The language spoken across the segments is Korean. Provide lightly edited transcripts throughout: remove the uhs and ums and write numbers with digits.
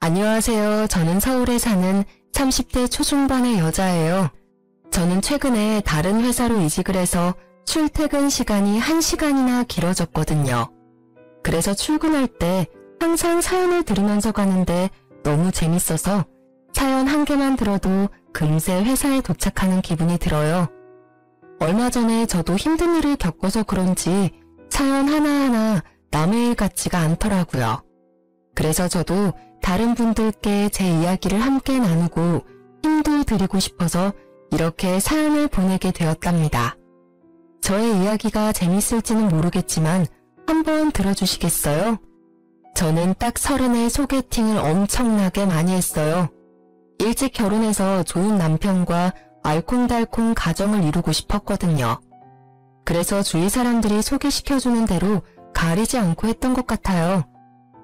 안녕하세요. 저는 서울에 사는 30대 초중반의 여자예요. 저는 최근에 다른 회사로 이직을 해서 출퇴근 시간이 1시간이나 길어졌거든요. 그래서 출근할 때 항상 사연을 들으면서 가는데 너무 재밌어서 사연 한 개만 들어도 금세 회사에 도착하는 기분이 들어요. 얼마 전에 저도 힘든 일을 겪어서 그런지 사연 하나하나 남의 일 같지가 않더라고요. 그래서 저도 다른 분들께 제 이야기를 함께 나누고 힘도 드리고 싶어서 이렇게 사연을 보내게 되었답니다. 저의 이야기가 재밌을지는 모르겠지만 한번 들어주시겠어요? 저는 딱 30에 소개팅을 엄청나게 많이 했어요. 일찍 결혼해서 좋은 남편과 알콩달콩 가정을 이루고 싶었거든요. 그래서 주위 사람들이 소개시켜주는 대로 가리지 않고 했던 것 같아요.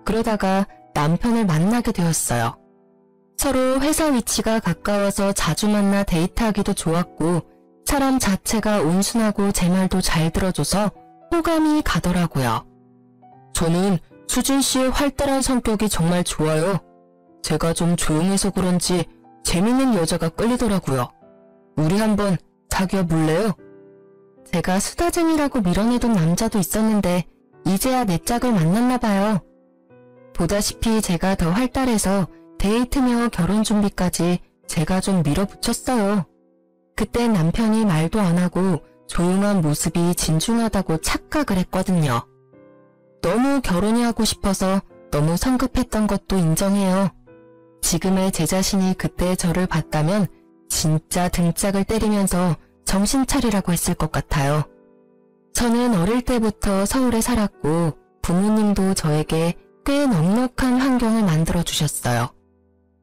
그러다가 남편을 만나게 되었어요. 서로 회사 위치가 가까워서 자주 만나 데이트하기도 좋았고 사람 자체가 온순하고 제 말도 잘 들어줘서 호감이 가더라고요. 저는 수진 씨의 활달한 성격이 정말 좋아요. 제가 좀 조용해서 그런지 재밌는 여자가 끌리더라고요. 우리 한번 사귀어 볼래요? 제가 수다쟁이라고 밀어내던 남자도 있었는데 이제야 내 짝을 만났나 봐요. 보다시피 제가 더 활달해서 데이트며 결혼 준비까지 제가 좀 밀어붙였어요. 그때 남편이 말도 안 하고 조용한 모습이 진중하다고 착각을 했거든요. 너무 결혼이 하고 싶어서 너무 성급했던 것도 인정해요. 지금의 제 자신이 그때 저를 봤다면 진짜 등짝을 때리면서 정신 차리라고 했을 것 같아요. 저는 어릴 때부터 서울에 살았고 부모님도 저에게 꽤 넉넉한 환경을 만들어 주셨어요.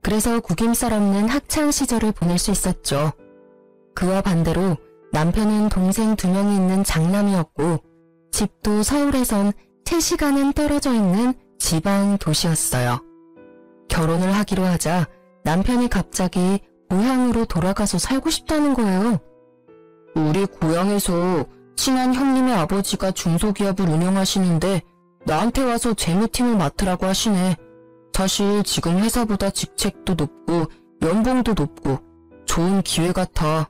그래서 구김살 없는 학창 시절을 보낼 수 있었죠. 그와 반대로 남편은 동생 2명이 있는 장남이었고 집도 서울에선 3시간은 떨어져 있는 지방 도시였어요. 결혼을 하기로 하자 남편이 갑자기 고향으로 돌아가서 살고 싶다는 거예요. 우리 고향에서 친한 형님의 아버지가 중소기업을 운영하시는데 나한테 와서 재무팀을 맡으라고 하시네. 사실 지금 회사보다 직책도 높고 연봉도 높고 좋은 기회 같아.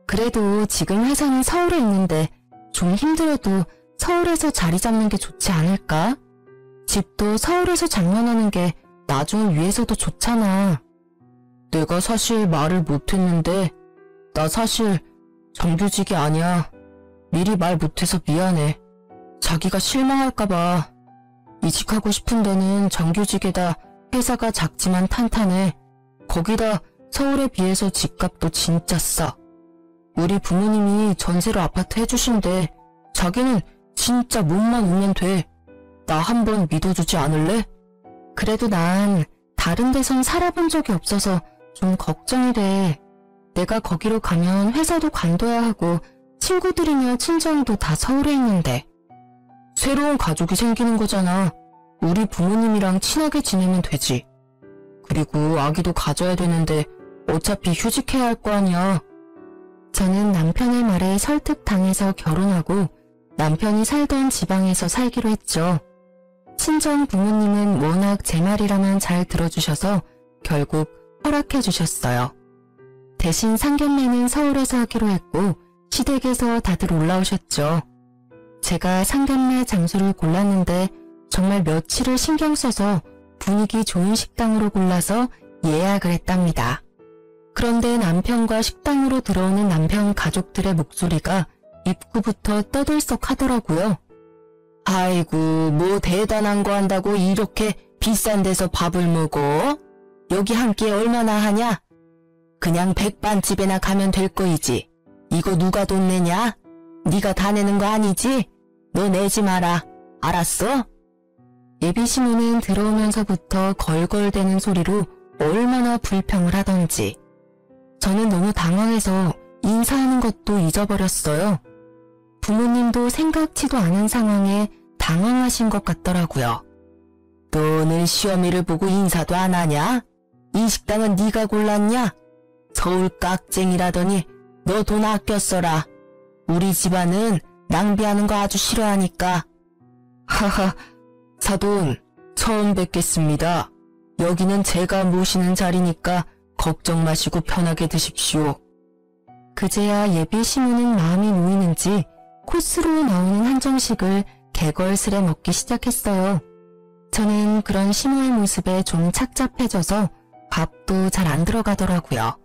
그래도 지금 회사는 서울에 있는데 좀 힘들어도 서울에서 자리 잡는 게 좋지 않을까? 집도 서울에서 장만하는 게 나중을 위해서도 좋잖아. 내가 사실 말을 못했는데 나 사실 정규직이 아니야. 미리 말 못해서 미안해. 자기가 실망할까봐. 이직하고 싶은 데는 정규직에다 회사가 작지만 탄탄해. 거기다 서울에 비해서 집값도 진짜 싸. 우리 부모님이 전세로 아파트 해주신대. 자기는 진짜 몸만 오면 돼. 나 한번 믿어주지 않을래? 그래도 난 다른 데선 살아본 적이 없어서 좀 걱정이 돼. 내가 거기로 가면 회사도 관둬야 하고 친구들이며 친정도 다 서울에 있는데. 새로운 가족이 생기는 거잖아. 우리 부모님이랑 친하게 지내면 되지. 그리고 아기도 가져야 되는데 어차피 휴직해야 할 거 아니야. 저는 남편의 말에 설득당해서 결혼하고 남편이 살던 지방에서 살기로 했죠. 친정 부모님은 워낙 제 말이라면 잘 들어주셔서 결국 허락해 주셨어요. 대신 상견례는 서울에서 하기로 했고 시댁에서 다들 올라오셨죠. 제가 상견례 장소를 골랐는데 정말 며칠을 신경 써서 분위기 좋은 식당으로 골라서 예약을 했답니다. 그런데 남편과 식당으로 들어오는 남편 가족들의 목소리가 입구부터 떠들썩 하더라고요. 아이고, 뭐 대단한 거 한다고 이렇게 비싼 데서 밥을 먹어? 여기 한 끼에 얼마나 하냐? 그냥 백반집에나 가면 될 거이지. 이거 누가 돈 내냐? 네가 다 내는 거 아니지? 너 내지 마라. 알았어? 예비신우는 들어오면서부터 걸걸대는 소리로 얼마나 불평을 하던지. 저는 너무 당황해서 인사하는 것도 잊어버렸어요. 부모님도 생각지도 않은 상황에 당황하신 것 같더라고요. 너는 시어미를 보고 인사도 안 하냐? 이 식당은 네가 골랐냐? 서울 깍쟁이라더니 너 돈 아껴 써라. 우리 집안은 낭비하는 거 아주 싫어하니까. 하하, 사돈 처음 뵙겠습니다. 여기는 제가 모시는 자리니까 걱정 마시고 편하게 드십시오. 그제야 예비 시모는 마음이 놓이는지 코스로 나오는 한정식을 개걸스레 먹기 시작했어요. 저는 그런 시모의 모습에 좀 착잡해져서 밥도 잘 안 들어가더라고요.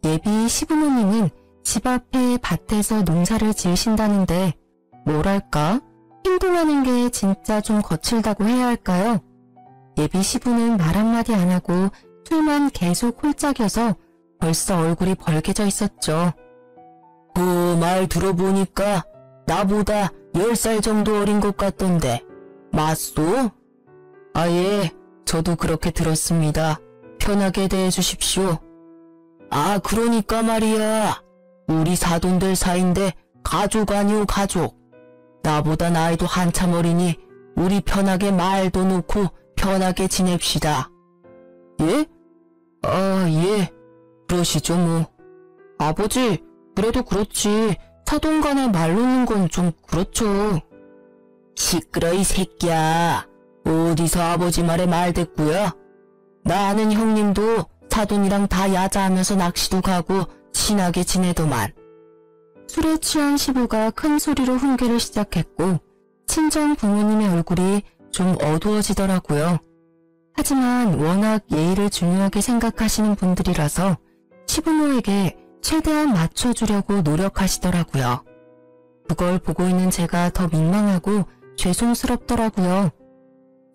예비 시부모님은 집 앞에 밭에서 농사를 지으신다는데 뭐랄까? 행동하는 게 진짜 좀 거칠다고 해야 할까요? 예비 시부는 말 한마디 안 하고 술만 계속 홀짝여서 벌써 얼굴이 벌개져 있었죠. 그 말 들어보니까 나보다 10살 정도 어린 것 같던데 맞소? 예, 저도 그렇게 들었습니다. 편하게 대해 주십시오. 그러니까 말이야. 우리 사돈들 사이인데 가족 아니오 가족. 나보다 나이도 한참 어리니 우리 편하게 말도 놓고 편하게 지냅시다. 예? 예. 그러시죠 뭐. 아버지, 그래도 그렇지. 사돈 간에 말 놓는 건 좀 그렇죠. 시끄러 이 새끼야. 어디서 아버지 말에 말 됐구요? 나 아는 형님도 사돈이랑 다 야자하면서 낚시도 가고 친하게 지내더만. 술에 취한 시부가 큰 소리로 훈계를 시작했고 친정 부모님의 얼굴이 좀 어두워지더라고요. 하지만 워낙 예의를 중요하게 생각하시는 분들이라서 시부모에게 최대한 맞춰주려고 노력하시더라고요. 그걸 보고 있는 제가 더 민망하고 죄송스럽더라고요.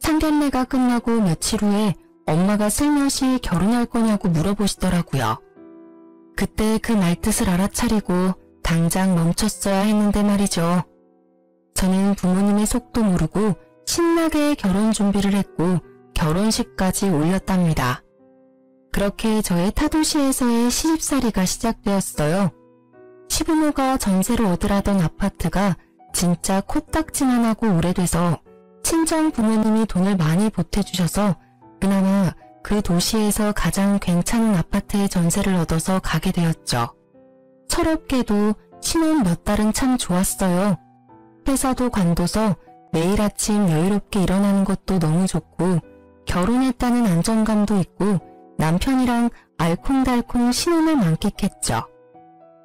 상견례가 끝나고 며칠 후에 엄마가 슬며시 결혼할 거냐고 물어보시더라고요. 그때 그 말뜻을 알아차리고 당장 멈췄어야 했는데 말이죠. 저는 부모님의 속도 모르고 신나게 결혼 준비를 했고 결혼식까지 올렸답니다. 그렇게 저의 타도시에서의 시집살이가 시작되었어요. 시부모가 전세를 얻으라던 아파트가 진짜 코딱지만 하고 오래돼서 친정 부모님이 돈을 많이 보태주셔서 그나마 그 도시에서 가장 괜찮은 아파트에 전세를 얻어서 가게 되었죠. 철없게도 신혼 몇 달은 참 좋았어요. 회사도 관둬서 매일 아침 여유롭게 일어나는 것도 너무 좋고 결혼했다는 안정감도 있고 남편이랑 알콩달콩 신혼을 만끽했죠.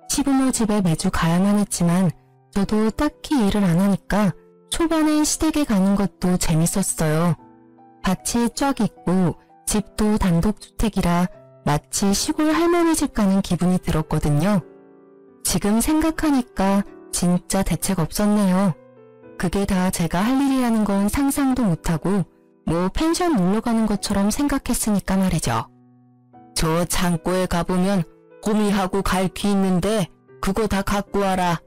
시부모 집에 매주 가야만 했지만 저도 딱히 일을 안 하니까 초반엔 시댁에 가는 것도 재밌었어요. 밭이 쫙 있고 집도 단독주택이라 마치 시골 할머니 집 가는 기분이 들었거든요. 지금 생각하니까 진짜 대책 없었네요. 그게 다 제가 할 일이라는 건 상상도 못하고 뭐 펜션 놀러가는 것처럼 생각했으니까 말이죠. 저 창고에 가보면 호미하고 갈퀴 있는데 그거 다 갖고 와라.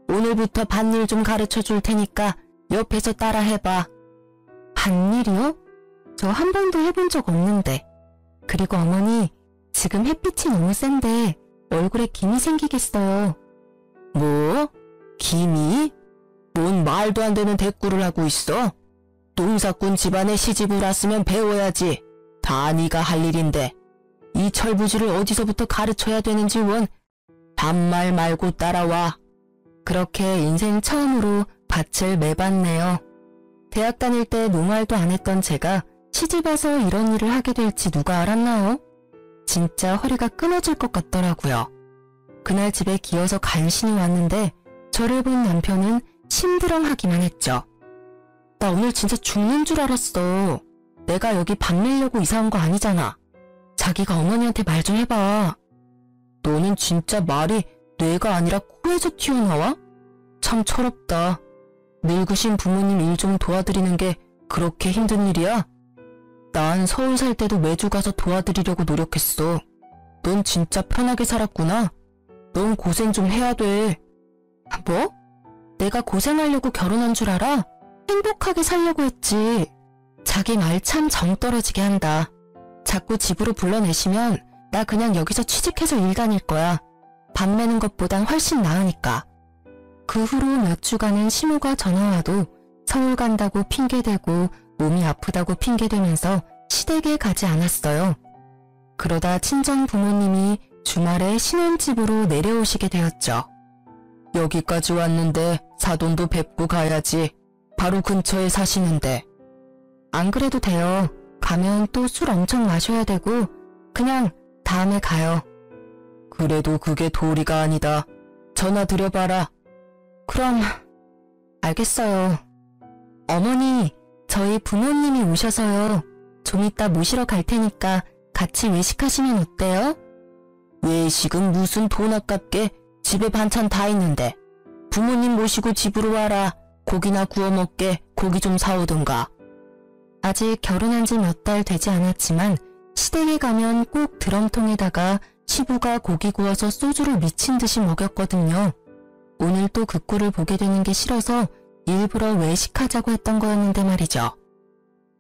오늘부터 밭일 좀 가르쳐 줄 테니까 옆에서 따라 해봐. 밭일이요? 저 한 번도 해본 적 없는데. 그리고 어머니, 지금 햇빛이 너무 센데 얼굴에 김이 생기겠어요. 뭐? 김이? 뭔 말도 안 되는 대꾸를 하고 있어? 농사꾼 집안에 시집을 왔으면 배워야지. 다 네가 할 일인데. 이 철부지를 어디서부터 가르쳐야 되는지 원 반말 말고 따라와. 그렇게 인생 처음으로 밭을 매봤네요. 대학 다닐 때 농활도 안 했던 제가 시집 와서 이런 일을 하게 될지 누가 알았나요? 진짜 허리가 끊어질 것 같더라고요. 그날 집에 기어서 간신히 왔는데 저를 본 남편은 심드렁하기만 했죠. 나 오늘 진짜 죽는 줄 알았어. 내가 여기 밥 내려고 이사 온 거 아니잖아. 자기가 어머니한테 말 좀 해봐. 너는 진짜 말이 뇌가 아니라 코에서 튀어나와? 참 철없다. 늙으신 부모님 일 좀 도와드리는 게 그렇게 힘든 일이야? 난 서울 살 때도 매주 가서 도와드리려고 노력했어. 넌 진짜 편하게 살았구나. 넌 고생 좀 해야 돼. 뭐? 내가 고생하려고 결혼한 줄 알아? 행복하게 살려고 했지. 자기 말 참 정 떨어지게 한다. 자꾸 집으로 불러내시면 나 그냥 여기서 취직해서 일 다닐 거야. 밥 매는 것보단 훨씬 나으니까. 그 후로 몇 주간은 시모가 전화와도 서울 간다고 핑계대고 몸이 아프다고 핑계대면서 시댁에 가지 않았어요. 그러다 친정 부모님이 주말에 신혼집으로 내려오시게 되었죠. 여기까지 왔는데 사돈도 뵙고 가야지. 바로 근처에 사시는데. 안 그래도 돼요. 가면 또 술 엄청 마셔야 되고 그냥 다음에 가요. 그래도 그게 도리가 아니다. 전화 드려봐라. 그럼 알겠어요. 어머니, 저희 부모님이 오셔서요. 좀 이따 모시러 갈 테니까 같이 외식하시면 어때요? 외식은 무슨 돈 아깝게 집에 반찬 다 있는데. 부모님 모시고 집으로 와라. 고기나 구워 먹게 고기 좀 사오든가. 아직 결혼한 지 몇 달 되지 않았지만 시댁에 가면 꼭 드럼통에다가 시부가 고기 구워서 소주를 미친 듯이 먹였거든요. 오늘 또 그 꼴을 보게 되는 게 싫어서 일부러 외식하자고 했던 거였는데 말이죠.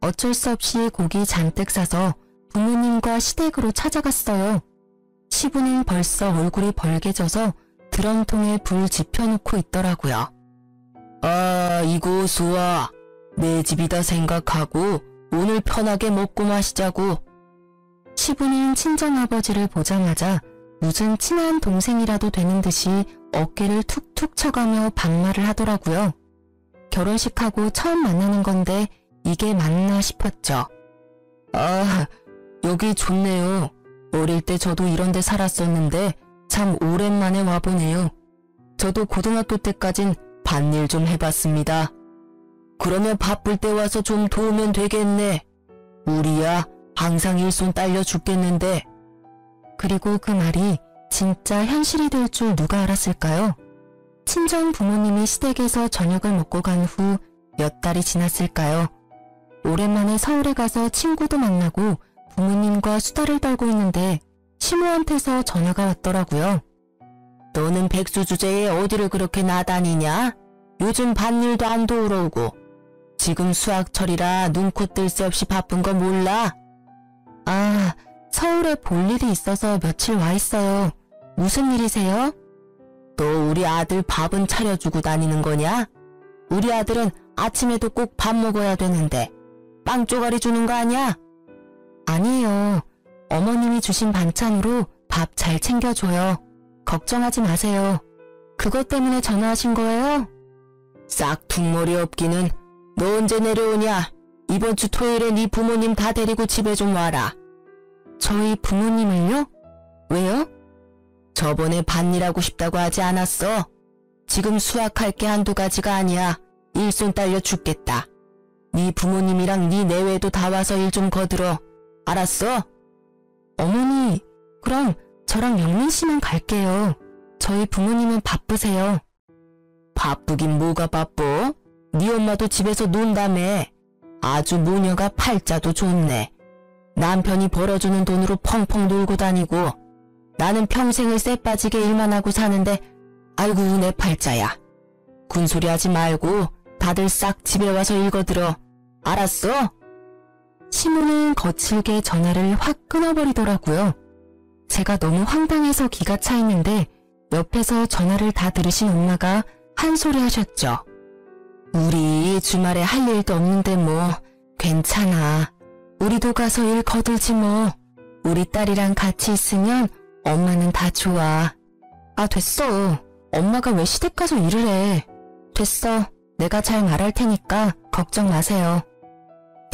어쩔 수 없이 고기 잔뜩 사서 부모님과 시댁으로 찾아갔어요. 시부는 벌써 얼굴이 벌개져서 드럼통에 불 지펴놓고 있더라고요. 아, 이거 좋아. 내 집이다 생각하고 오늘 편하게 먹고 마시자고. 시부는 친정아버지를 보자마자 무슨 친한 동생이라도 되는 듯이 어깨를 툭툭 쳐가며 반말을 하더라고요. 결혼식하고 처음 만나는 건데 이게 맞나 싶었죠. 아, 여기 좋네요. 어릴 때 저도 이런 데 살았었는데 참 오랜만에 와보네요. 저도 고등학교 때까진 밭일 좀 해봤습니다. 그러면 바쁠 때 와서 좀 도우면 되겠네. 우리야 항상 일손 딸려 죽겠는데. 그리고 그 말이 진짜 현실이 될 줄 누가 알았을까요? 친정 부모님이 시댁에서 저녁을 먹고 간 후 몇 달이 지났을까요? 오랜만에 서울에 가서 친구도 만나고 부모님과 수다를 떨고 있는데 시모한테서 전화가 왔더라고요. 너는 백수 주제에 어디를 그렇게 나다니냐? 요즘 밭일도 안 도우러 오고. 지금 수학철이라 눈코 뜰 새 없이 바쁜 거 몰라? 아, 서울에 볼 일이 있어서 며칠 와 있어요. 무슨 일이세요? 너 우리 아들 밥은 차려주고 다니는 거냐? 우리 아들은 아침에도 꼭 밥 먹어야 되는데 빵 쪼가리 주는 거 아니야? 아니에요. 어머님이 주신 반찬으로 밥 잘 챙겨줘요. 걱정하지 마세요. 그것 때문에 전화하신 거예요? 싹퉁머리 없기는. 너 언제 내려오냐? 이번 주 토요일에 네 부모님 다 데리고 집에 좀 와라. 저희 부모님을요? 왜요? 저번에 밭일하고 싶다고 하지 않았어? 지금 수확할 게 한두 가지가 아니야. 일손 딸려 죽겠다. 네 부모님이랑 네 내외도 다 와서 일 좀 거들어. 알았어? 어머니, 그럼 저랑 영민 씨만 갈게요. 저희 부모님은 바쁘세요. 바쁘긴 뭐가 바빠? 네 엄마도 집에서 논다며. 아주 모녀가 팔자도 좋네. 남편이 벌어주는 돈으로 펑펑 놀고 다니고 나는 평생을 쎄 빠지게 일만 하고 사는데 아이고 내 팔자야. 군소리 하지 말고 다들 싹 집에 와서 읽어들어. 알았어? 시모는 거칠게 전화를 확 끊어버리더라고요. 제가 너무 황당해서 기가 차 있는데 옆에서 전화를 다 들으신 엄마가 한 소리 하셨죠. 우리 주말에 할 일도 없는데 뭐 괜찮아. 우리도 가서 일 거들지 뭐. 우리 딸이랑 같이 있으면 엄마는 다 좋아. 아 됐어. 엄마가 왜 시댁 가서 일을 해. 됐어. 내가 잘 말할 테니까 걱정 마세요.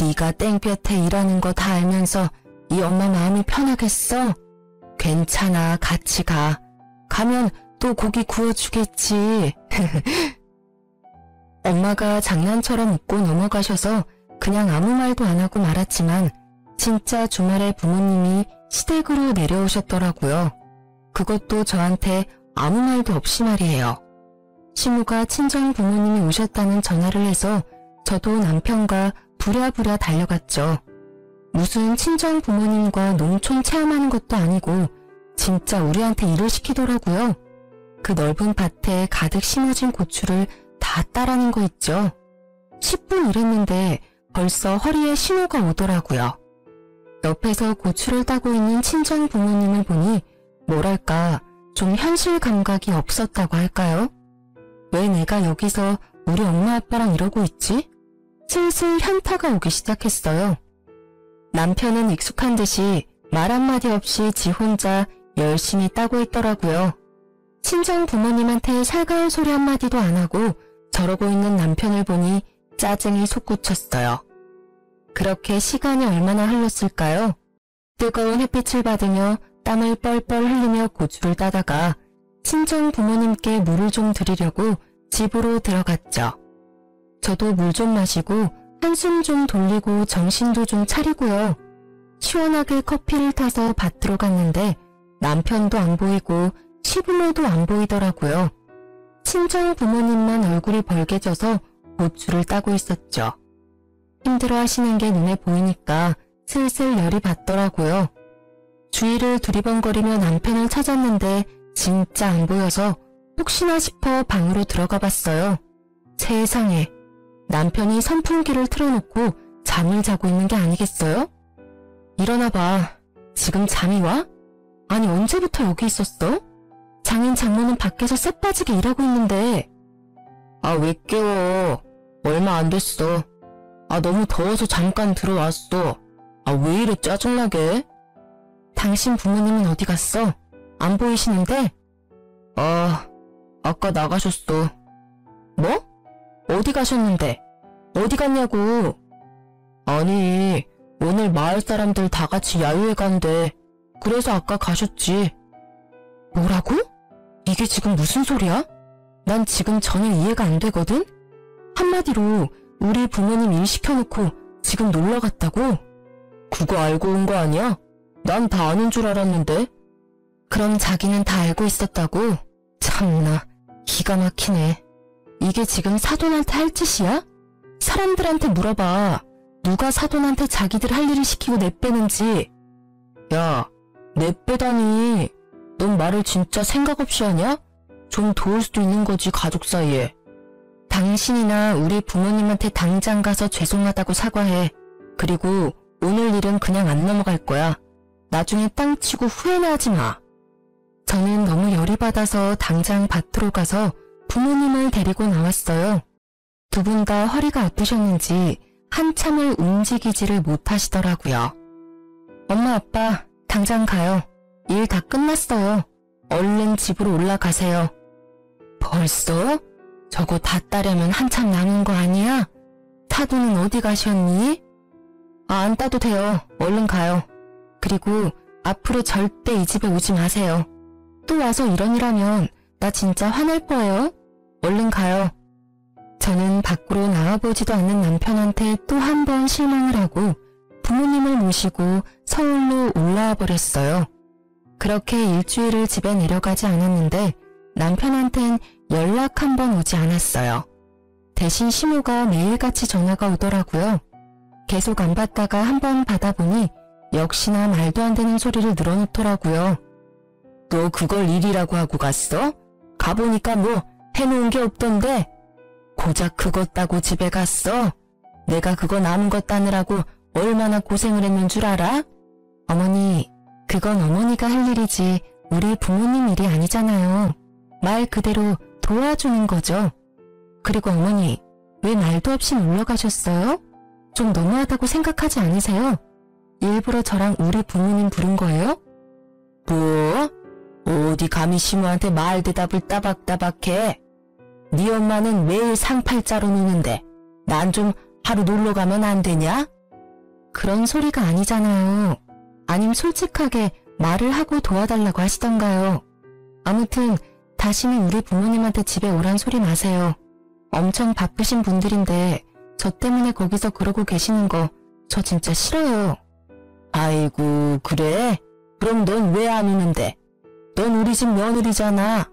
네가 땡볕에 일하는 거 다 알면서 이 엄마 마음이 편하겠어? 괜찮아. 같이 가. 가면 또 고기 구워주겠지. 엄마가 장난처럼 웃고 넘어가셔서 그냥 아무 말도 안 하고 말았지만 진짜 주말에 부모님이 시댁으로 내려오셨더라고요. 그것도 저한테 아무 말도 없이 말이에요. 시모가 친정 부모님이 오셨다는 전화를 해서 저도 남편과 부랴부랴 달려갔죠. 무슨 친정 부모님과 농촌 체험하는 것도 아니고 진짜 우리한테 일을 시키더라고요. 그 넓은 밭에 가득 심어진 고추를 다 따라는 거 있죠. 10분 일했는데 벌써 허리에 신호가 오더라고요. 옆에서 고추를 따고 있는 친정 부모님을 보니 뭐랄까 좀 현실 감각이 없었다고 할까요? 왜 내가 여기서 우리 엄마 아빠랑 이러고 있지? 슬슬 현타가 오기 시작했어요. 남편은 익숙한 듯이 말 한마디 없이 지 혼자 열심히 따고 있더라고요. 친정 부모님한테 살가운 소리 한마디도 안 하고 저러고 있는 남편을 보니 짜증이 솟구쳤어요. 그렇게 시간이 얼마나 흘렀을까요? 뜨거운 햇빛을 받으며 땀을 뻘뻘 흘리며 고추를 따다가 친정 부모님께 물을 좀 드리려고 집으로 들어갔죠. 저도 물 좀 마시고 한숨 좀 돌리고 정신도 좀 차리고요. 시원하게 커피를 타서 밭으로 갔는데 남편도 안 보이고 시부모도 안 보이더라고요. 친정 부모님만 얼굴이 벌개져서 고추를 따고 있었죠. 힘들어 하시는 게 눈에 보이니까 슬슬 열이 받더라고요. 주위를 두리번거리며 남편을 찾았는데 진짜 안 보여서 혹시나 싶어 방으로 들어가 봤어요. 세상에, 남편이 선풍기를 틀어놓고 잠을 자고 있는 게 아니겠어요? 일어나 봐. 지금 잠이 와? 아니 언제부터 여기 있었어? 장인 장모는 밖에서 쎄 빠지게 일하고 있는데. 아, 왜 깨워? 얼마 안 됐어. 아, 너무 더워서 잠깐 들어왔어. 아, 왜 이래 짜증나게? 당신 부모님은 어디 갔어? 안 보이시는데? 아까 나가셨어. 뭐? 어디 가셨는데? 어디 갔냐고? 아니, 오늘 마을 사람들 다 같이 야유회 간대. 그래서 아까 가셨지. 뭐라고? 이게 지금 무슨 소리야? 난 지금 전혀 이해가 안 되거든? 한마디로 우리 부모님 일 시켜놓고 지금 놀러 갔다고? 그거 알고 온 거 아니야? 난 다 아는 줄 알았는데. 그럼 자기는 다 알고 있었다고? 참나, 기가 막히네. 이게 지금 사돈한테 할 짓이야? 사람들한테 물어봐. 누가 사돈한테 자기들 할 일을 시키고 내빼는지. 야, 내빼다니. 넌 말을 진짜 생각 없이 하냐? 좀 도울 수도 있는 거지, 가족 사이에. 당신이나 우리 부모님한테 당장 가서 죄송하다고 사과해. 그리고 오늘 일은 그냥 안 넘어갈 거야. 나중에 땅 치고 후회나 하지 마. 저는 너무 열이 받아서 당장 밭으로 가서 부모님을 데리고 나왔어요. 두 분 다 허리가 아프셨는지 한참을 움직이지를 못하시더라고요. 엄마, 아빠, 당장 가요. 일 다 끝났어요. 얼른 집으로 올라가세요. 벌써? 저거 다 따려면 한참 남은 거 아니야? 타두는 어디 가셨니? 아, 안 따도 돼요. 얼른 가요. 그리고 앞으로 절대 이 집에 오지 마세요. 또 와서 이런 일 하면 나 진짜 화낼 거예요. 얼른 가요. 저는 밖으로 나와보지도 않는 남편한테 또 한 번 실망을 하고 부모님을 모시고 서울로 올라와 버렸어요. 그렇게 일주일을 집에 내려가지 않았는데 남편한텐 연락 한 번 오지 않았어요. 대신 시모가 매일같이 전화가 오더라고요. 계속 안 받다가 한 번 받아보니 역시나 말도 안 되는 소리를 늘어놓더라고요. 너 그걸 일이라고 하고 갔어? 가보니까 뭐 해놓은 게 없던데? 고작 그것 따고 집에 갔어? 내가 그거 남은 것 따느라고 얼마나 고생을 했는 줄 알아? 어머니, 그건 어머니가 할 일이지 우리 부모님 일이 아니잖아요. 말 그대로 도와주는 거죠. 그리고 어머니, 왜 말도 없이 놀러 가셨어요? 좀 너무하다고 생각하지 않으세요? 일부러 저랑 우리 부모님 부른 거예요? 뭐? 어디 감히 시모한테 말 대답을 따박따박해? 네 엄마는 매일 상팔자로 노는데 난 좀 하루 놀러 가면 안 되냐? 그런 소리가 아니잖아요. 아님 솔직하게 말을 하고 도와달라고 하시던가요. 아무튼 다시는 우리 부모님한테 집에 오란 소리 마세요. 엄청 바쁘신 분들인데 저 때문에 거기서 그러고 계시는 거 저 진짜 싫어요. 아이고, 그래? 그럼 넌 왜 안 오는데? 넌 우리 집 며느리잖아.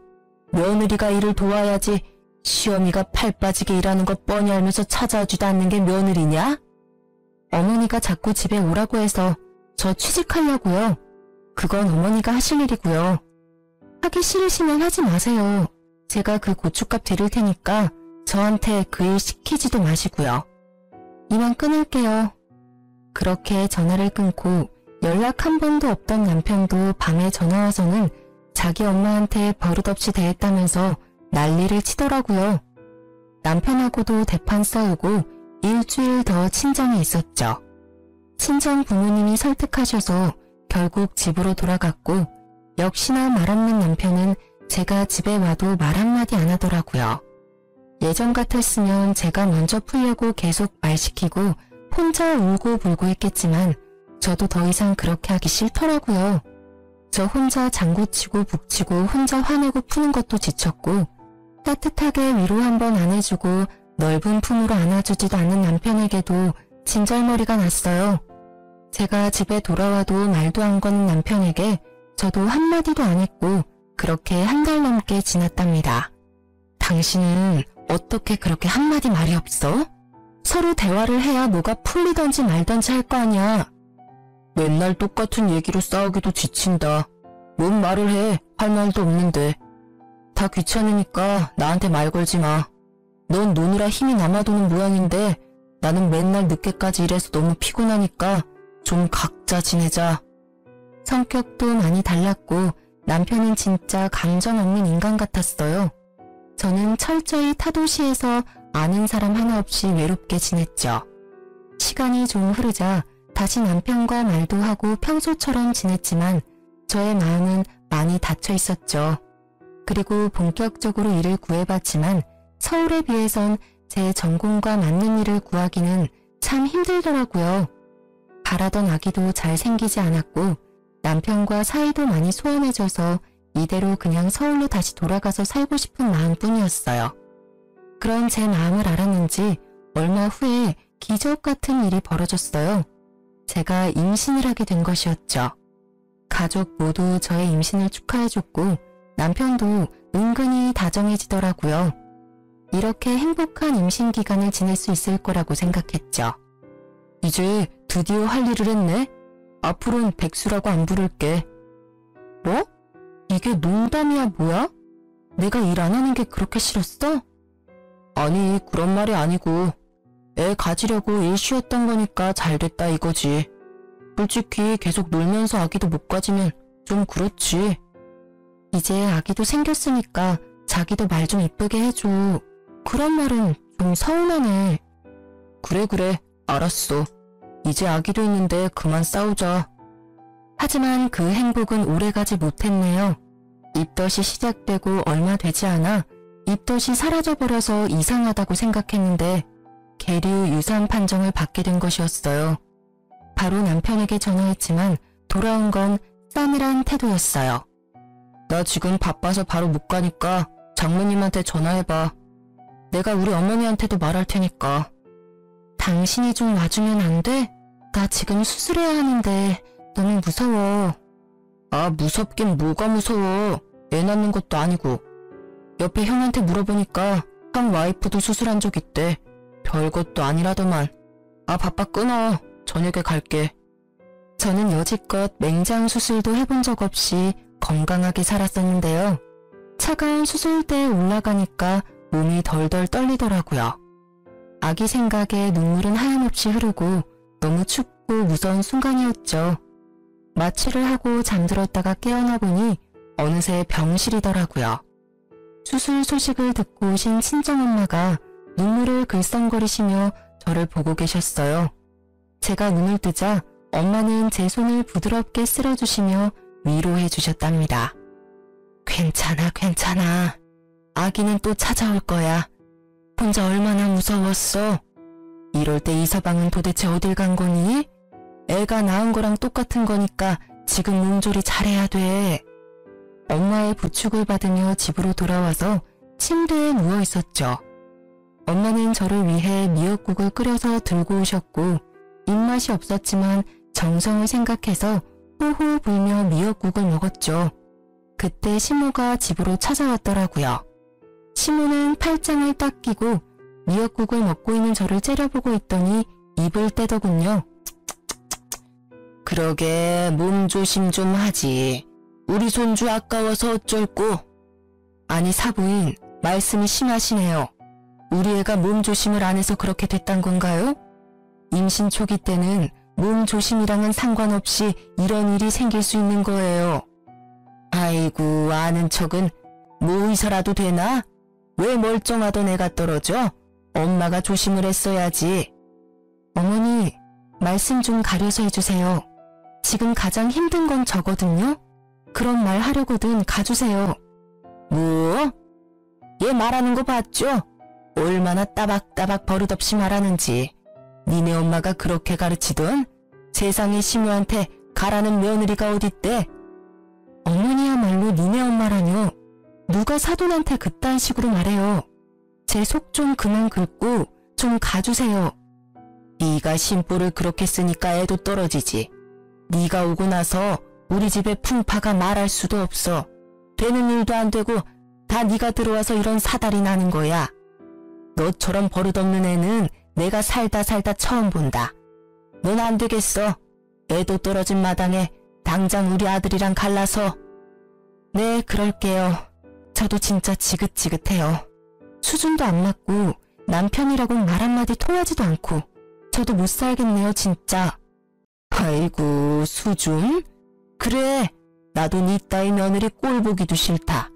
며느리가 일을 도와야지 시어미가 팔 빠지게 일하는 거 뻔히 알면서 찾아주지도 않는 게 며느리냐? 어머니가 자꾸 집에 오라고 해서 저 취직하려고요. 그건 어머니가 하실 일이고요. 하기 싫으시면 하지 마세요. 제가 그 고춧값 드릴 테니까 저한테 그 일 시키지도 마시고요. 이만 끊을게요. 그렇게 전화를 끊고 연락 한 번도 없던 남편도 밤에 전화와서는 자기 엄마한테 버릇없이 대했다면서 난리를 치더라고요. 남편하고도 대판 싸우고 일주일 더 친정에 있었죠. 친정 부모님이 설득하셔서 결국 집으로 돌아갔고 역시나 말 없는 남편은 제가 집에 와도 말 한마디 안 하더라고요. 예전 같았으면 제가 먼저 풀려고 계속 말 시키고 혼자 울고불고 했겠지만 저도 더 이상 그렇게 하기 싫더라고요. 저 혼자 장구치고 북치고 혼자 화내고 푸는 것도 지쳤고 따뜻하게 위로 한번 안 해주고 넓은 품으로 안아주지도 않는 남편에게도 진절머리가 났어요. 제가 집에 돌아와도 말도 안 거는 남편에게 저도 한마디도 안 했고 그렇게 한 달 넘게 지났답니다. 당신은 어떻게 그렇게 한마디 말이 없어? 서로 대화를 해야 뭐가 풀리던지 말던지 할 거 아니야. 맨날 똑같은 얘기로 싸우기도 지친다. 뭔 말을 해? 할 말도 없는데. 다 귀찮으니까 나한테 말 걸지 마. 넌 노느라 힘이 남아도는 모양인데 나는 맨날 늦게까지 일해서 너무 피곤하니까 좀 각자 지내자. 성격도 많이 달랐고 남편은 진짜 감정 없는 인간 같았어요. 저는 철저히 타도시에서 아는 사람 하나 없이 외롭게 지냈죠. 시간이 좀 흐르자 다시 남편과 말도 하고 평소처럼 지냈지만 저의 마음은 많이 닫혀 있었죠. 그리고 본격적으로 일을 구해봤지만 서울에 비해선 제 전공과 맞는 일을 구하기는 참 힘들더라고요. 바라던 아기도 잘 생기지 않았고 남편과 사이도 많이 소원해져서 이대로 그냥 서울로 다시 돌아가서 살고 싶은 마음뿐이었어요. 그런 제 마음을 알았는지 얼마 후에 기적 같은 일이 벌어졌어요. 제가 임신을 하게 된 것이었죠. 가족 모두 저의 임신을 축하해줬고 남편도 은근히 다정해지더라고요. 이렇게 행복한 임신 기간을 지낼 수 있을 거라고 생각했죠. 이제 드디어 할 일을 했네? 앞으로는 백수라고 안 부를게. 뭐? 이게 농담이야 뭐야? 내가 일 안 하는 게 그렇게 싫었어? 아니 그런 말이 아니고 애 가지려고 일 쉬었던 거니까 잘 됐다 이거지. 솔직히 계속 놀면서 아기도 못 가지면 좀 그렇지. 이제 아기도 생겼으니까 자기도 말 좀 이쁘게 해줘. 그런 말은 좀 서운하네. 그래 알았어. 이제 아기도 있는데 그만 싸우자. 하지만 그 행복은 오래가지 못했네요. 입덧이 시작되고 얼마 되지 않아 입덧이 사라져버려서 이상하다고 생각했는데 계류 유산 판정을 받게 된 것이었어요. 바로 남편에게 전화했지만 돌아온 건 싸늘한 태도였어요. 나 지금 바빠서 바로 못 가니까 장모님한테 전화해봐. 내가 우리 어머니한테도 말할 테니까. 당신이 좀 와주면 안 돼? 나 지금 수술해야 하는데 너무 무서워. 아 무섭긴 뭐가 무서워. 애 낳는 것도 아니고. 옆에 형한테 물어보니까 형 와이프도 수술한 적 있대. 별것도 아니라더만. 아 바빠 끊어. 저녁에 갈게. 저는 여지껏 맹장 수술도 해본 적 없이 건강하게 살았었는데요. 차가운 수술대에 올라가니까 몸이 덜덜 떨리더라고요. 아기 생각에 눈물은 하염없이 흐르고 너무 춥고 무서운 순간이었죠. 마취를 하고 잠들었다가 깨어나 보니 어느새 병실이더라고요. 수술 소식을 듣고 오신 친정엄마가 눈물을 글썽거리시며 저를 보고 계셨어요. 제가 눈을 뜨자 엄마는 제 손을 부드럽게 쓸어주시며 위로해 주셨답니다. 괜찮아. 아기는 또 찾아올 거야. 혼자 얼마나 무서웠어. 이럴 때 이서방은 도대체 어딜 간 거니? 애가 낳은 거랑 똑같은 거니까 지금 몸조리 잘해야 돼. 엄마의 부축을 받으며 집으로 돌아와서 침대에 누워 있었죠. 엄마는 저를 위해 미역국을 끓여서 들고 오셨고 입맛이 없었지만 정성을 생각해서 호호 불며 미역국을 먹었죠. 그때 시모가 집으로 찾아왔더라고요. 시모는 팔짱을 딱 끼고 미역국을 먹고 있는 저를 째려보고 있더니 입을 떼더군요. 그러게 몸 조심 좀 하지. 우리 손주 아까워서 어쩔꼬. 아니 사부인 말씀이 심하시네요. 우리 애가 몸 조심을 안 해서 그렇게 됐단 건가요? 임신 초기 때는 몸 조심이랑은 상관없이 이런 일이 생길 수 있는 거예요. 아이고 아는 척은 뭐 의사라도 되나? 왜 멀쩡하던 애가 떨어져? 엄마가 조심을 했어야지. 어머니 말씀 좀 가려서 해주세요. 지금 가장 힘든 건 저거든요. 그런 말 하려거든 가주세요. 뭐? 얘 말하는 거 봤죠? 얼마나 따박따박 버릇없이 말하는지. 니네 엄마가 그렇게 가르치던? 세상에 시무한테 가라는 며느리가 어딨대? 어머니야말로 니네 엄마라뇨. 누가 사돈한테 그딴 식으로 말해요. 제 속 좀 그만 긁고 좀 가주세요. 네가 심보를 그렇게 쓰니까 애도 떨어지지. 네가 오고 나서 우리 집에 풍파가 말할 수도 없어. 되는 일도 안 되고 다 네가 들어와서 이런 사달이 나는 거야. 너처럼 버릇없는 애는 내가 살다 처음 본다. 넌 안 되겠어. 애도 떨어진 마당에 당장 우리 아들이랑 갈라서. 네, 그럴게요. 저도 진짜 지긋지긋해요. 수준도 안 맞고 남편이라고 말 한마디 통하지도 않고 저도 못 살겠네요, 진짜. 아이고, 수준? 그래, 나도 니 따위 며느리 꼴 보기도 싫다.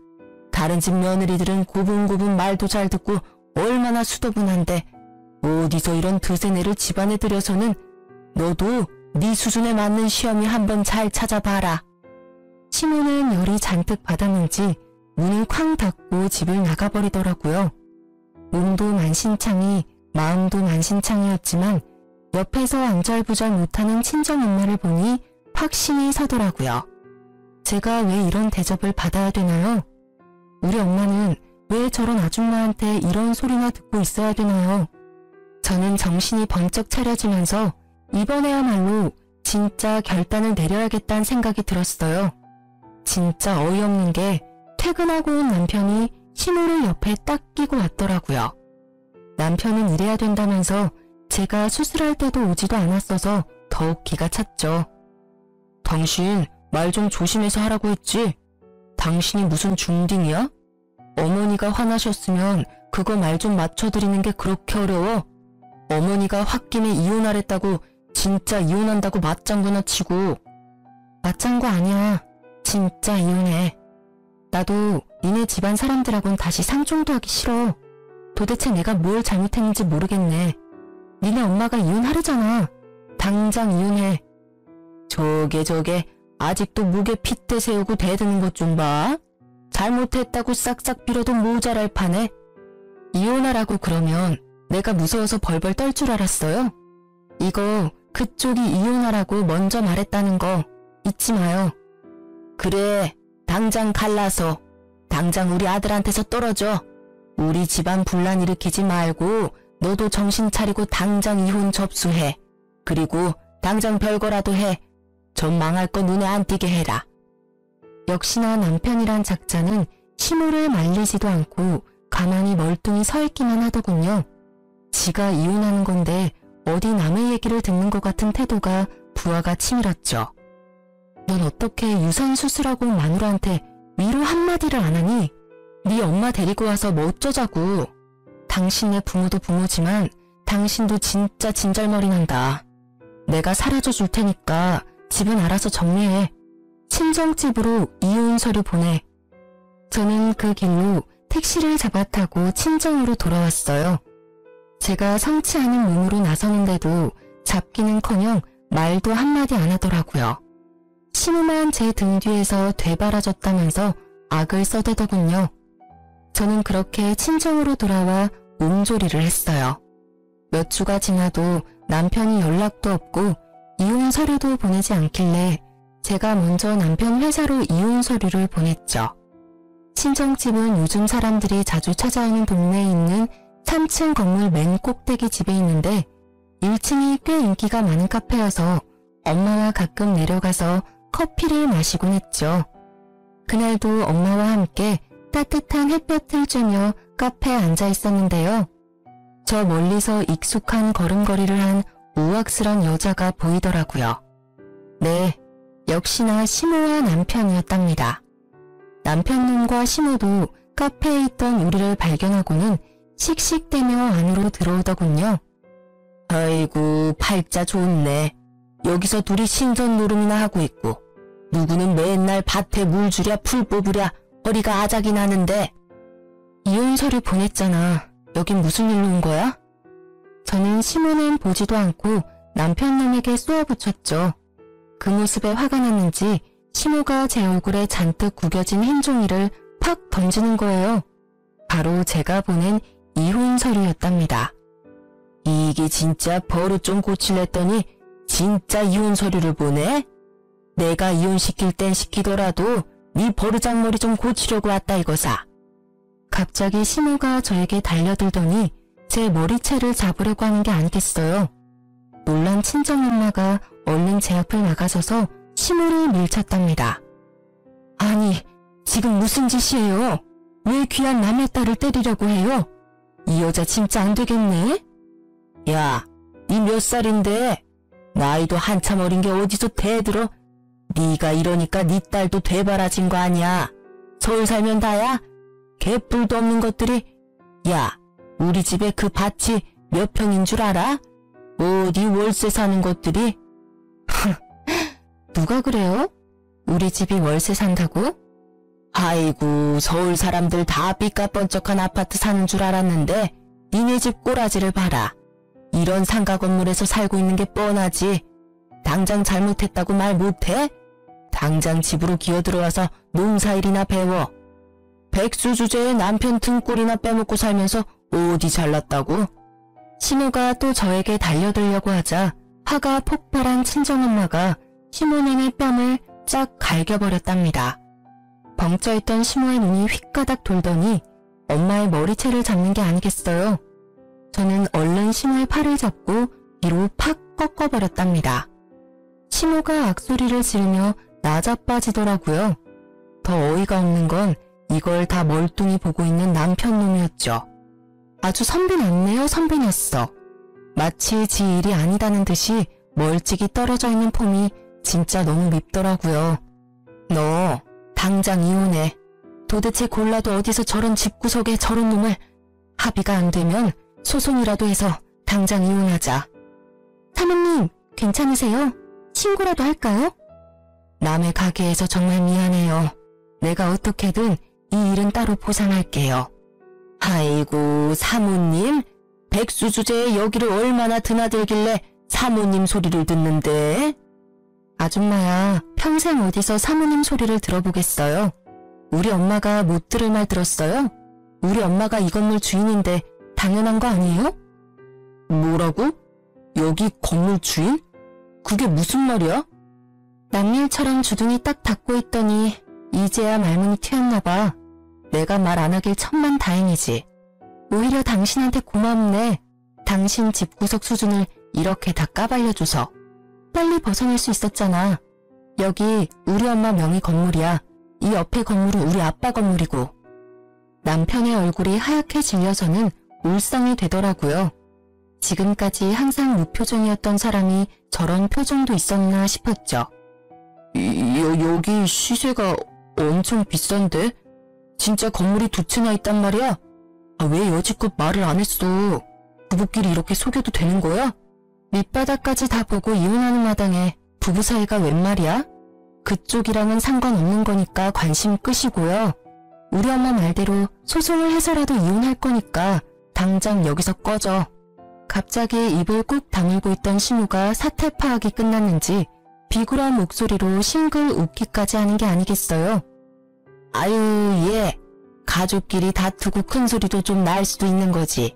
다른 집 며느리들은 고분고분 말도 잘 듣고 얼마나 수더분한데 어디서 이런 드센애를 집안에 들여서는 너도 네 수준에 맞는 시어미 한번 잘 찾아봐라. 시모는 열이 잔뜩 받았는지 문을 쾅 닫고 집을 나가버리더라고요. 몸도 만신창이 마음도 만신창이었지만 옆에서 안절부절 못하는 친정엄마를 보니 확신이 서더라고요. 제가 왜 이런 대접을 받아야 되나요? 우리 엄마는 왜 저런 아줌마한테 이런 소리나 듣고 있어야 되나요? 저는 정신이 번쩍 차려지면서 이번에야말로 진짜 결단을 내려야겠다는 생각이 들었어요. 진짜 어이없는 게 퇴근하고 온 남편이 시모를 옆에 딱 끼고 왔더라고요. 남편은 일해야 된다면서 제가 수술할 때도 오지도 않았어서 더욱 기가 찼죠. 당신 말 좀 조심해서 하라고 했지? 당신이 무슨 중딩이야? 어머니가 화나셨으면 그거 말 좀 맞춰드리는 게 그렇게 어려워? 어머니가 홧김에 이혼하랬다고 진짜 이혼한다고 맞장구나 치고. 맞장구 아니야. 진짜 이혼해. 나도 니네 집안 사람들하고는 다시 상종도 하기 싫어. 도대체 내가 뭘 잘못했는지 모르겠네. 니네 엄마가 이혼하려잖아. 당장 이혼해. 저게 아직도 목에 핏대 세우고 대드는 것 좀 봐. 잘못했다고 싹싹 빌어도 모자랄 판에. 이혼하라고 그러면 내가 무서워서 벌벌 떨 줄 알았어요? 이거 그쪽이 이혼하라고 먼저 말했다는 거 잊지 마요. 그래, 당장 갈라서 당장 우리 아들한테서 떨어져. 우리 집안 분란 일으키지 말고 너도 정신 차리고 당장 이혼 접수해. 그리고 당장 별거라도 해. 전 망할 거 눈에 안 띄게 해라. 역시나 남편이란 작자는 시모를 말리지도 않고 가만히 멀뚱히 서 있기만 하더군요. 지가 이혼하는 건데 어디 남의 얘기를 듣는 것 같은 태도가 부하가 치밀었죠. 넌 어떻게 유산 수술하고 마누라한테 위로 한마디를 안 하니? 네 엄마 데리고 와서 뭐 어쩌자고. 당신네 부모도 부모지만 당신도 진짜 진절머리 난다. 내가 사라져 줄 테니까 집은 알아서 정리해. 친정집으로 이혼 서류 보내. 저는 그 길로 택시를 잡아 타고 친정으로 돌아왔어요. 제가 성치 않은 몸으로 나서는데도 잡기는커녕 말도 한마디 안 하더라고요. 시무만 제 등 뒤에서 되바라졌다면서 악을 써대더군요. 저는 그렇게 친정으로 돌아와 몸조리를 했어요. 몇 주가 지나도 남편이 연락도 없고 이혼 서류도 보내지 않길래 제가 먼저 남편 회사로 이혼 서류를 보냈죠. 친정집은 요즘 사람들이 자주 찾아오는 동네에 있는 3층 건물 맨 꼭대기 집에 있는데 1층이 꽤 인기가 많은 카페여서 엄마와 가끔 내려가서 커피를 마시곤 했죠. 그날도 엄마와 함께 따뜻한 햇볕을 쬐며 카페에 앉아 있었는데요. 저 멀리서 익숙한 걸음걸이를 한 우악스런 여자가 보이더라고요. 네, 역시나 시모와 남편이었답니다. 남편님과 시모도 카페에 있던 우리를 발견하고는 씩씩대며 안으로 들어오더군요. 아이고, 팔자 좋네. 여기서 둘이 신선 노름이나 하고 있고 누구는 맨날 밭에 물 주랴 풀 뽑으랴 허리가 아작이 나는데. 이혼 서류 보냈잖아. 여긴 무슨 일로 온 거야? 저는 시모는 보지도 않고 남편놈에게 쏘아붙였죠. 그 모습에 화가 났는지 시모가 제 얼굴에 잔뜩 구겨진 흰 종이를 팍 던지는 거예요. 바로 제가 보낸 이혼 서류였답니다. 이게 진짜 버릇 좀 고칠랬더니 진짜 이혼 서류를 보내? 내가 이혼시킬 땐 시키더라도 네 버르장머리 좀 고치려고 왔다 이거사. 갑자기 시모가 저에게 달려들더니 제 머리채를 잡으려고 하는 게 아니겠어요. 놀란 친정엄마가 얼른 제 앞을 나가서서 시모를 밀쳤답니다. 아니, 지금 무슨 짓이에요? 왜 귀한 남의 딸을 때리려고 해요? 이 여자 진짜 안 되겠네? 야, 니 몇 살인데? 나이도 한참 어린 게 어디서 대들어? 네가 이러니까 네 딸도 되바라진 거 아니야. 서울 살면 다야? 개뿔도 없는 것들이. 야, 우리 집에 그 밭이 몇 평인 줄 알아? 어디 월세 사는 것들이? 누가 그래요? 우리 집이 월세 산다고? 아이고, 서울 사람들 다 삐까뻔쩍한 아파트 사는 줄 알았는데 니네 집 꼬라지를 봐라. 이런 상가 건물에서 살고 있는 게 뻔하지. 당장 잘못했다고 말 못해? 당장 집으로 기어들어와서 농사일이나 배워. 백수 주제에 남편 등골이나 빼먹고 살면서 어디 잘났다고? 시모가 또 저에게 달려들려고 하자 화가 폭발한 친정엄마가 시모님의 뺨을 쫙 갈겨버렸답니다. 벙쪄있던 시모의 눈이 휙가닥 돌더니 엄마의 머리채를 잡는 게 아니겠어요. 저는 얼른 시모의 팔을 잡고 뒤로 팍 꺾어버렸답니다. 시모가 악소리를 지르며 나자빠지더라고요. 더 어이가 없는 건 이걸 다 멀뚱히 보고 있는 남편 놈이었죠. 아주 선비났네요, 선비났어. 마치 지 일이 아니다는 듯이 멀찍이 떨어져 있는 폼이 진짜 너무 밉더라고요. 너 당장 이혼해. 도대체 골라도 어디서 저런 집구석에 저런 놈을. 합의가 안 되면 소송이라도 해서 당장 이혼하자. 사모님, 괜찮으세요? 신고라도 할까요? 남의 가게에서 정말 미안해요. 내가 어떻게든 이 일은 따로 보상할게요. 아이고, 사모님? 백수 주제에 여기를 얼마나 드나들길래 사모님 소리를 듣는데? 아줌마야, 평생 어디서 사모님 소리를 들어보겠어요? 우리 엄마가 못 들을 말 들었어요? 우리 엄마가 이 건물 주인인데 당연한 거 아니에요? 뭐라고? 여기 건물 주인? 그게 무슨 말이야? 남일처럼 주둥이 딱 닫고 있더니 이제야 말문이 튀었나 봐. 내가 말 안 하길 천만 다행이지. 오히려 당신한테 고맙네. 당신 집구석 수준을 이렇게 다 까발려줘서. 빨리 벗어날 수 있었잖아. 여기 우리 엄마 명의 건물이야. 이 옆에 건물은 우리 아빠 건물이고. 남편의 얼굴이 하얗게 질려서는 울상이 되더라고요. 지금까지 항상 무표정이었던 사람이 저런 표정도 있었나 싶었죠. 여기 시세가 엄청 비싼데? 진짜 건물이 두 채나 있단 말이야? 왜 여지껏 말을 안 했어? 부부끼리 이렇게 속여도 되는 거야? 밑바닥까지 다 보고 이혼하는 마당에 부부 사이가 웬 말이야? 그쪽이랑은 상관없는 거니까 관심 끄시고요. 우리 엄마 말대로 소송을 해서라도 이혼할 거니까 당장 여기서 꺼져. 갑자기 입을 꾹 다물고 있던 시모가 사태 파악이 끝났는지 비굴한 목소리로 싱글 웃기까지 하는 게 아니겠어요. 아유, 얘 가족끼리 다투고 큰 소리도 좀 날 수도 있는 거지.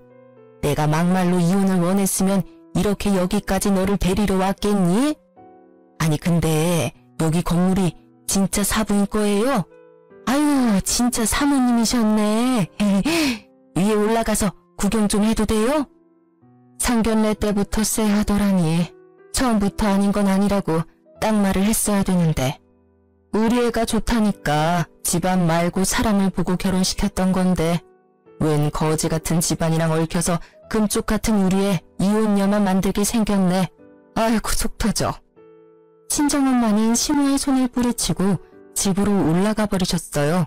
내가 막말로 이혼을 원했으면 이렇게 여기까지 너를 데리러 왔겠니? 아니 근데 여기 건물이 진짜 사부인 거예요? 아유, 진짜 사모님이셨네. 위에 올라가서 구경 좀 해도 돼요? 상견례 때부터 쎄하더라니. 처음부터 아닌 건 아니라고 딱 말을 했어야 되는데. 우리 애가 좋다니까 집안 말고 사람을 보고 결혼시켰던 건데 웬 거지 같은 집안이랑 얽혀서 금쪽 같은 우리 애 이혼녀만 만들게 생겼네. 아이고 속 터져. 친정엄마는 시모의 손을 뿌리치고 집으로 올라가 버리셨어요.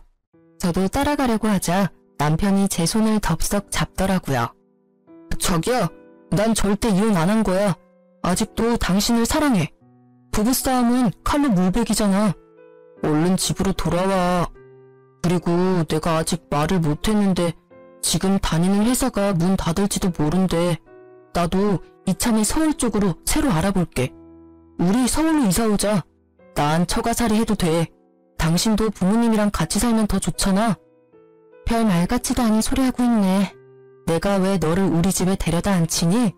저도 따라가려고 하자 남편이 제 손을 덥석 잡더라고요. 자기야, 난 절대 이혼 안 한 거야. 아직도 당신을 사랑해. 부부싸움은 칼로 물베기잖아. 얼른 집으로 돌아와. 그리고 내가 아직 말을 못했는데 지금 다니는 회사가 문 닫을지도 모른대. 나도 이참에 서울 쪽으로 새로 알아볼게. 우리 서울로 이사오자. 난 처가살이 해도 돼. 당신도 부모님이랑 같이 살면 더 좋잖아. 별 말 같지도 않은 소리 하고 있네. 내가 왜 너를 우리 집에 데려다 앉히니?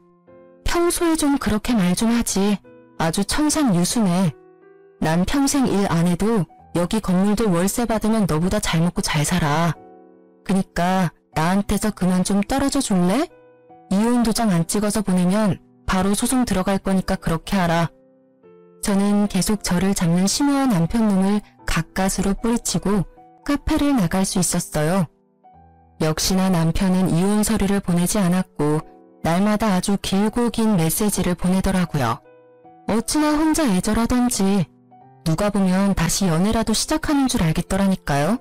평소에 좀 그렇게 말 좀 하지. 아주 청산유수네. 난 평생 일 안 해도 여기 건물들 월세 받으면 너보다 잘 먹고 잘 살아. 그니까 나한테서 그만 좀 떨어져 줄래? 이혼 도장 안 찍어서 보내면 바로 소송 들어갈 거니까 그렇게 하라. 저는 계속 저를 잡는 심오와 남편 놈을 가까스로 뿌리치고 카페를 나갈 수 있었어요. 역시나 남편은 이혼 서류를 보내지 않았고 날마다 아주 길고 긴 메시지를 보내더라고요. 어찌나 혼자 애절하던지 누가 보면 다시 연애라도 시작하는 줄 알겠더라니까요.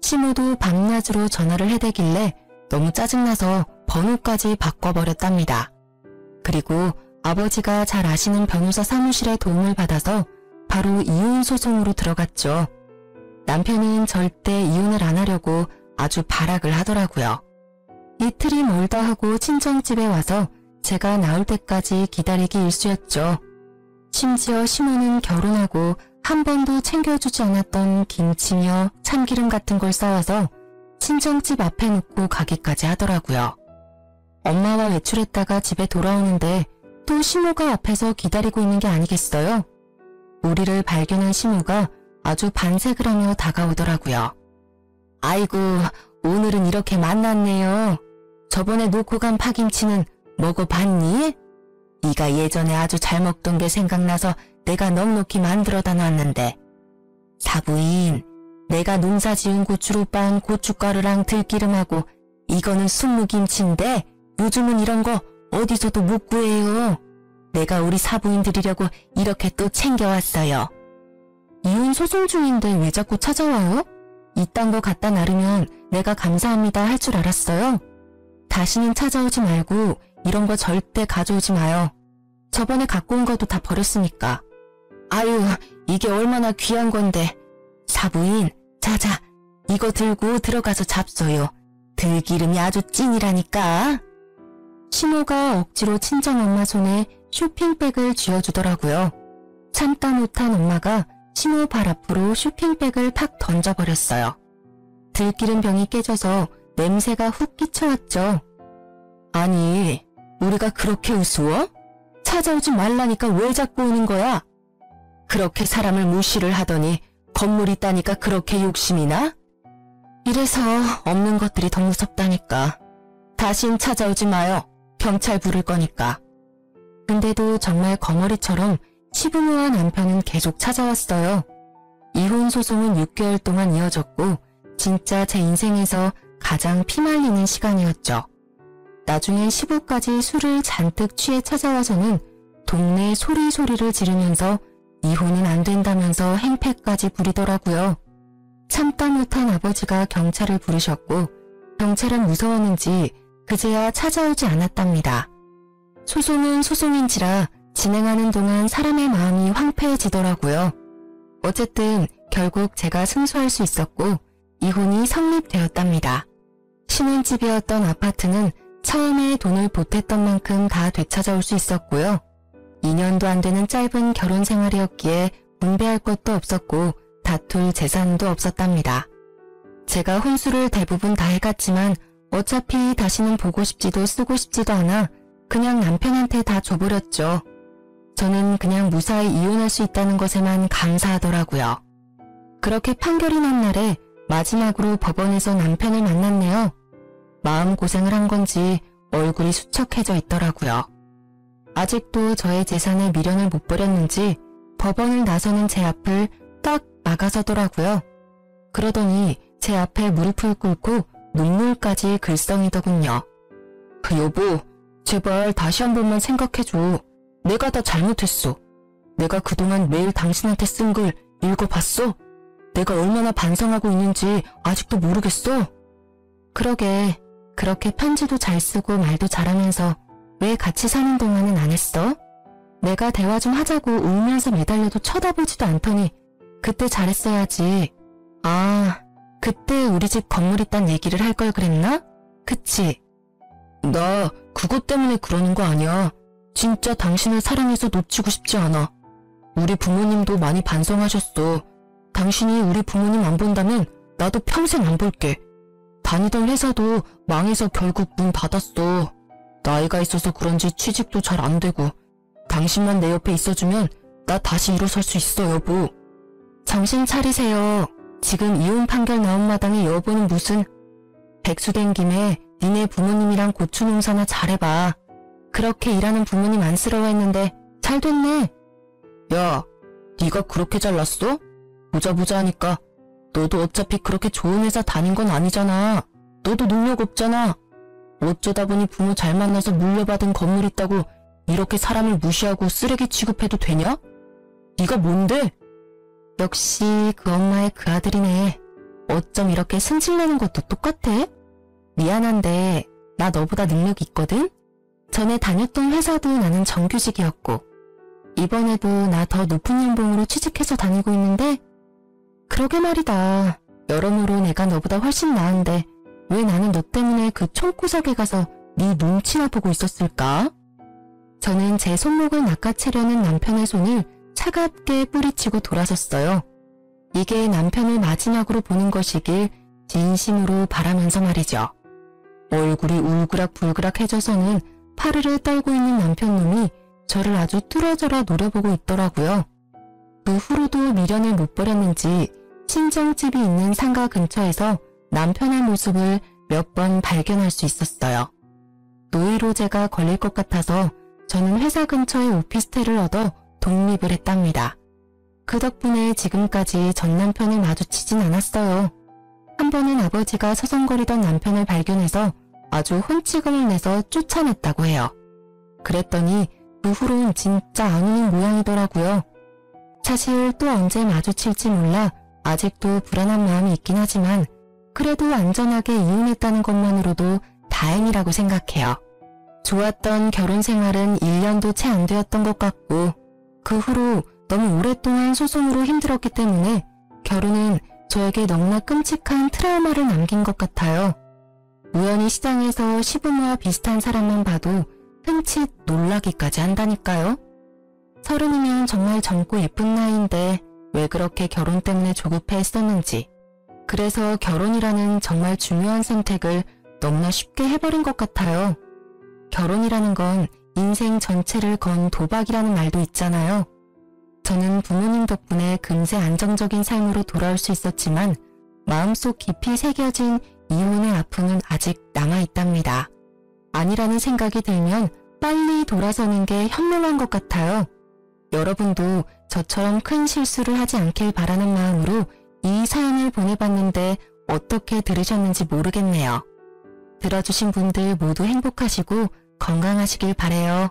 시모도 밤낮으로 전화를 해대길래 너무 짜증나서 번호까지 바꿔버렸답니다. 그리고 아버지가 잘 아시는 변호사 사무실의 도움을 받아서 바로 이혼 소송으로 들어갔죠. 남편은 절대 이혼을 안 하려고 아주 발악을 하더라고요. 이틀이 멀다 하고 친정집에 와서 제가 나올 때까지 기다리기 일쑤였죠. 심지어 시모는 결혼하고 한 번도 챙겨주지 않았던 김치며 참기름 같은 걸 싸와서 친정집 앞에 놓고 가기까지 하더라고요. 엄마와 외출했다가 집에 돌아오는데 또 시모가 앞에서 기다리고 있는 게 아니겠어요? 우리를 발견한 시모가 아주 반색을 하며 다가오더라고요. 아이고, 오늘은 이렇게 만났네요. 저번에 놓고 간 파김치는 먹어봤니? 네가 예전에 아주 잘 먹던 게 생각나서 내가 넉넉히 만들어다 놨는데. 사부인, 내가 농사 지은 고추로 빤 고춧가루랑 들기름하고 이거는 순무김치인데 요즘은 이런 거 어디서도 못 구해요. 내가 우리 사부인 드리려고 이렇게 또 챙겨왔어요. 이혼 소송 중인데 왜 자꾸 찾아와요? 이딴 거 갖다 나르면 내가 감사합니다 할 줄 알았어요. 다시는 찾아오지 말고 이런 거 절대 가져오지 마요. 저번에 갖고 온 것도 다 버렸으니까. 아유, 이게 얼마나 귀한 건데. 사부인, 자자, 이거 들고 들어가서 잡숴요. 들기름이 아주 찐이라니까. 시모가 억지로 친정엄마 손에 쇼핑백을 쥐어주더라고요. 참다 못한 엄마가 시모 발 앞으로 쇼핑백을 팍 던져버렸어요. 들기름 병이 깨져서 냄새가 훅 끼쳐왔죠. 아니, 우리가 그렇게 우스워? 찾아오지 말라니까 왜 자꾸 오는 거야? 그렇게 사람을 무시를 하더니 건물 있다니까 그렇게 욕심이 나? 이래서 없는 것들이 더 무섭다니까. 다신 찾아오지 마요. 경찰 부를 거니까. 근데도 정말 거머리처럼 시부모와 남편은 계속 찾아왔어요. 이혼 소송은 6개월 동안 이어졌고 진짜 제 인생에서 가장 피말리는 시간이었죠. 나중엔 시부까지 술을 잔뜩 취해 찾아와서는 동네 소리소리를 지르면서 이혼은 안 된다면서 행패까지 부리더라고요. 참다 못한 아버지가 경찰을 부르셨고 경찰은 무서웠는지 그제야 찾아오지 않았답니다. 소송은 소송인지라 진행하는 동안 사람의 마음이 황폐해지더라고요. 어쨌든 결국 제가 승소할 수 있었고 이혼이 성립되었답니다. 신혼집이었던 아파트는 처음에 돈을 보탰던 만큼 다 되찾아올 수 있었고요. 2년도 안 되는 짧은 결혼 생활이었기에 분배할 것도 없었고 다툴 재산도 없었답니다. 제가 혼수를 대부분 다 해갔지만 어차피 다시는 보고 싶지도 쓰고 싶지도 않아 그냥 남편한테 다 줘버렸죠. 저는 그냥 무사히 이혼할 수 있다는 것에만 감사하더라고요. 그렇게 판결이 난 날에 마지막으로 법원에서 남편을 만났네요. 마음고생을 한 건지 얼굴이 수척해져 있더라고요. 아직도 저의 재산에 미련을 못 버렸는지 법원을 나서는 제 앞을 딱 막아서더라고요. 그러더니 제 앞에 무릎을 꿇고 눈물까지 글썽이더군요. 여보, 제발 다시 한 번만 생각해줘. 내가 다 잘못했어. 내가 그동안 매일 당신한테 쓴 글 읽어봤어? 내가 얼마나 반성하고 있는지 아직도 모르겠어? 그러게, 그렇게 편지도 잘 쓰고 말도 잘하면서 왜 같이 사는 동안은 안 했어? 내가 대화 좀 하자고 울면서 매달려도 쳐다보지도 않더니 그때 잘했어야지. 아, 그때 우리 집 건물 있단 얘기를 할 걸 그랬나? 그치? 나 그것 때문에 그러는 거 아니야. 진짜 당신을 사랑해서 놓치고 싶지 않아. 우리 부모님도 많이 반성하셨어. 당신이 우리 부모님 안 본다면 나도 평생 안 볼게. 다니던 회사도 망해서 결국 문 닫았어. 나이가 있어서 그런지 취직도 잘 안 되고 당신만 내 옆에 있어주면 나 다시 일어설 수 있어, 여보. 정신 차리세요. 지금 이혼 판결 나온 마당에 여보는 무슨. 백수 된 김에 니네 부모님이랑 고추 농사나 잘해봐. 그렇게 일하는 부모님 안쓰러워했는데 잘 됐네. 야, 네가 그렇게 잘났어? 보자 하니까 너도 어차피 그렇게 좋은 회사 다닌 건 아니잖아. 너도 능력 없잖아. 어쩌다 보니 부모 잘 만나서 물려받은 건물 있다고 이렇게 사람을 무시하고 쓰레기 취급해도 되냐? 네가 뭔데? 역시 그 엄마의 그 아들이네. 어쩜 이렇게 승질내는 것도 똑같아? 미안한데 나 너보다 능력 있거든? 전에 다녔던 회사도 나는 정규직이었고 이번에도 나 더 높은 연봉으로 취직해서 다니고 있는데 그러게 말이다. 여러모로 내가 너보다 훨씬 나은데 왜 나는 너 때문에 그 총구석에 가서 네 눈치나 보고 있었을까? 저는 제 손목을 낚아채려는 남편의 손을 차갑게 뿌리치고 돌아섰어요. 이게 남편을 마지막으로 보는 것이길 진심으로 바라면서 말이죠. 얼굴이 울그락불그락해져서는 파르르 떨고 있는 남편놈이 저를 아주 뚫어져라 노려보고 있더라고요. 그 후로도 미련을 못 버렸는지 친정집이 있는 상가 근처에서 남편의 모습을 몇 번 발견할 수 있었어요. 노이로제가 걸릴 것 같아서 저는 회사 근처에 오피스텔을 얻어 독립을 했답니다. 그 덕분에 지금까지 전 남편을 마주치진 않았어요. 한 번은 아버지가 서성거리던 남편을 발견해서 아주 혼치금을 내서 쫓아냈다고 해요. 그랬더니 그 후론 진짜 안 오는 모양이더라고요. 사실 또 언제 마주칠지 몰라 아직도 불안한 마음이 있긴 하지만 그래도 안전하게 이혼했다는 것만으로도 다행이라고 생각해요. 좋았던 결혼 생활은 1년도 채 안 되었던 것 같고 그 후로 너무 오랫동안 소송으로 힘들었기 때문에 결혼은 저에게 너무나 끔찍한 트라우마를 남긴 것 같아요. 우연히 시장에서 시부모와 비슷한 사람만 봐도 흠칫 놀라기까지 한다니까요. 30이면 정말 젊고 예쁜 나이인데 왜 그렇게 결혼 때문에 조급해 했었는지. 그래서 결혼이라는 정말 중요한 선택을 너무나 쉽게 해버린 것 같아요. 결혼이라는 건 인생 전체를 건 도박이라는 말도 있잖아요. 저는 부모님 덕분에 금세 안정적인 삶으로 돌아올 수 있었지만 마음속 깊이 새겨진 이혼의 아픔은 아직 남아있답니다. 아니라는 생각이 들면 빨리 돌아서는 게 현명한 것 같아요. 여러분도 저처럼 큰 실수를 하지 않길 바라는 마음으로 이 사연을 보내봤는데 어떻게 들으셨는지 모르겠네요. 들어주신 분들 모두 행복하시고 건강하시길 바래요.